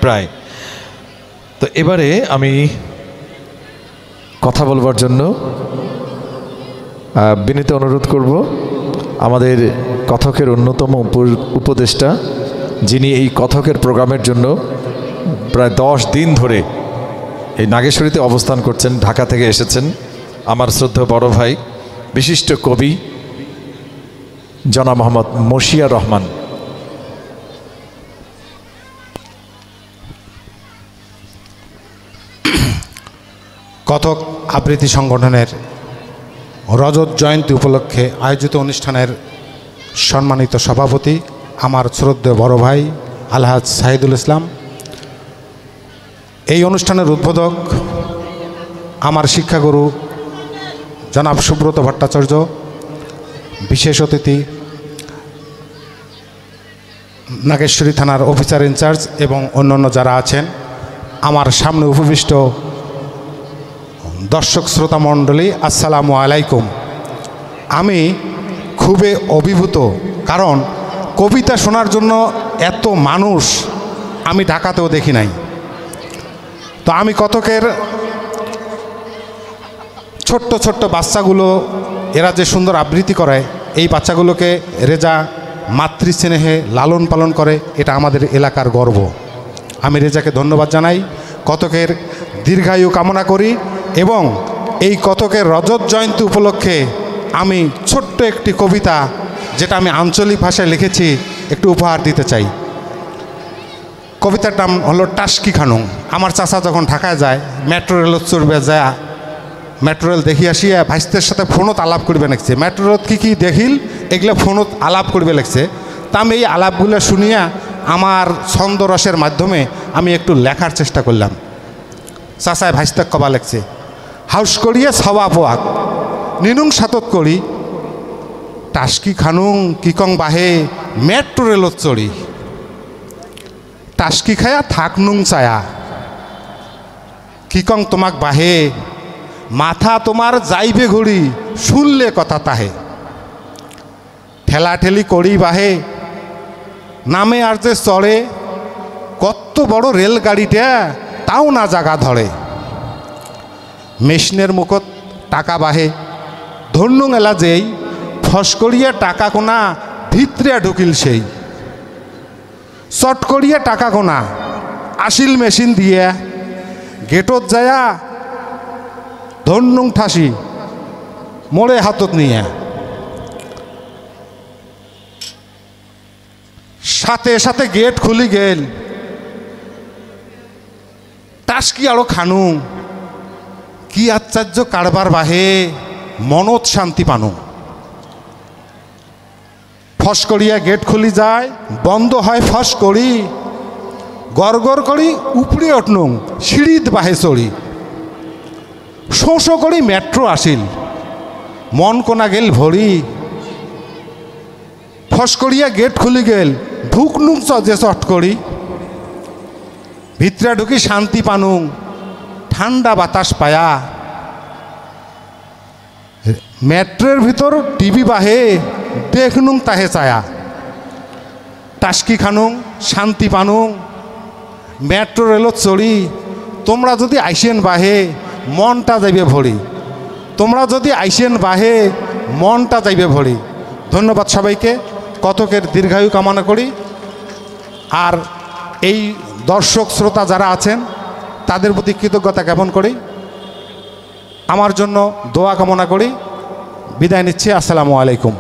প্রায়। তো এবারে আমি কথা বলবার জন্য বিনীত অনুরোধ করব আমাদের কথকের অন্যতম উপদেষ্টা, যিনি এই কথকের প্রোগ্রামের জন্য প্রায় 10 দিন ধরে এই নাগেশ্বরীতে অবস্থান করছেন, ঢাকা থেকে এসেছেন, আমার শ্রদ্ধেয় বড় ভাই বিশিষ্ট কবি জনাব মোহাম্মদ মশিয়ার রহমান। কথক আবৃত্তি সংগঠনের রজত জয়ন্তী উপলক্ষে আয়োজিত অনুষ্ঠানের সম্মানিত সভাপতি আমার শ্রদ্ধেয় বড় ভাই আলহাজ সাহিদুল ইসলাম, এই অনুষ্ঠানের উদ্বোধক আমার শিক্ষাগুরু জনাব সুব্রত ভট্টাচার্য, বিশেষ অতিথি নাগেশ্বরী থানার অফিসার ইনচার্জ এবং অন্যান্য যারা আছেন, আমার সামনে উপবিষ্ট দর্শক শ্রোতা মণ্ডলী, আসসালামু আলাইকুম। আমি খুবই অভিভূত, কারণ কবিতা শোনার জন্য এত মানুষ আমি ঢাকাতেও দেখি নাই। তো আমি কথকের ছোট্ট ছোট্ট বাচ্চাগুলো, এরা যে সুন্দর আবৃত্তি করে, এই বাচ্চাগুলোকে রেজা মাতৃস্নেহে লালন পালন করে, এটা আমাদের এলাকার গর্ব। আমি রেজাকে ধন্যবাদ জানাই, কথকের দীর্ঘায়ু কামনা করি এবং এই কথকের রজত জয়ন্তী উপলক্ষে আমি ছোট্ট একটি কবিতা, যেটা আমি আঞ্চলিক ভাষায় লিখেছি, একটু উপহার দিতে চাই। কবিতার নাম হলো টাস্কি খানুং। আমার চাচা যখন ঢাকায় যায়, মেট্রো রেল চড়বে, যায় মেট্রো রেল দেখি আসিয়া ভাইস্তের সাথে ফোনত আলাপ করবে লাগছে, মেট্রো রেল কী কী দেখিল এগুলো ফোনত আলাপ করবে লাগছে। তা আমি এই আলাপগুলো শুনিয়া আমার ছন্দরসের মাধ্যমে আমি একটু লেখার চেষ্টা করলাম। চাচায় ভাইস্তাক কবা লাগছে, হাউস করিয়া সবা পোয়াক নিনুং সাতত করি, টাস্কি খানুং কিকং বাহে মেট্রো রেলত চড়ি, টাস্কি খায়া থাকনুং চায়া কিকং তোমাক বাহে, মাথা তোমার যাইবে ঘড়ি শুনলে কথা তাহে, ঠেলাঠেলি করি বাহে নামে আর যে চড়ে, কত বড় রেলগাড়িটা তাও না জাগা ধরে, মেশিনের মুখত টাকা বাহে ধন্যং এলা যেই, ফস করিয়া টাকা কোনা ভিতরিয়া ঢুকিল সেই, চট করিয়া টাকা কোনা আসিল মেশিন দিয়া, গেটত যায়া ধন্যং ঠাসি মোড়ে হাতত নিয়ে, সাথে সাথে গেট খুলি গেল, টাস্কি আরো খানু কি আশ্চর্য কারবার বাহে মনত শান্তি পানু, ফস করিয়া গেট খুলি যায়, বন্ধ হয় ফস করি, গড় করি উপরে উঠনুং সিঁড়িত বাহে চড়ি, শোঁ করি মেট্রো আসিল মন কোনা গেল ভরি, ফস করিয়া গেট খুলি গেল ঢুকনুং যে চট করি, ভিতরে ঢুকি শান্তি পানুং ঠান্ডা বাতাস পায়া, মেট্রোর ভিতর টিভি বাহে দেখনুং তাহে চায়া, টাস্কি খানুং শান্তি পানুং মেট্রো রেলত চড়ি, তোমরা যদি আইসেন বাহে মনটা যাইবে ভরি, তোমরা যদি আইসেন বাহে মনটা যাইবে ভরি। ধন্যবাদ সবাইকে, কথকের দীর্ঘায়ু কামনা করি। আর এই দর্শক শ্রোতা যারা আছেন তাদের প্রতি কৃতজ্ঞতা জ্ঞাপন করি, আমার জন্য দোয়া কামনা করি। বিদায় নিচ্ছি, আসসালামু আলাইকুম।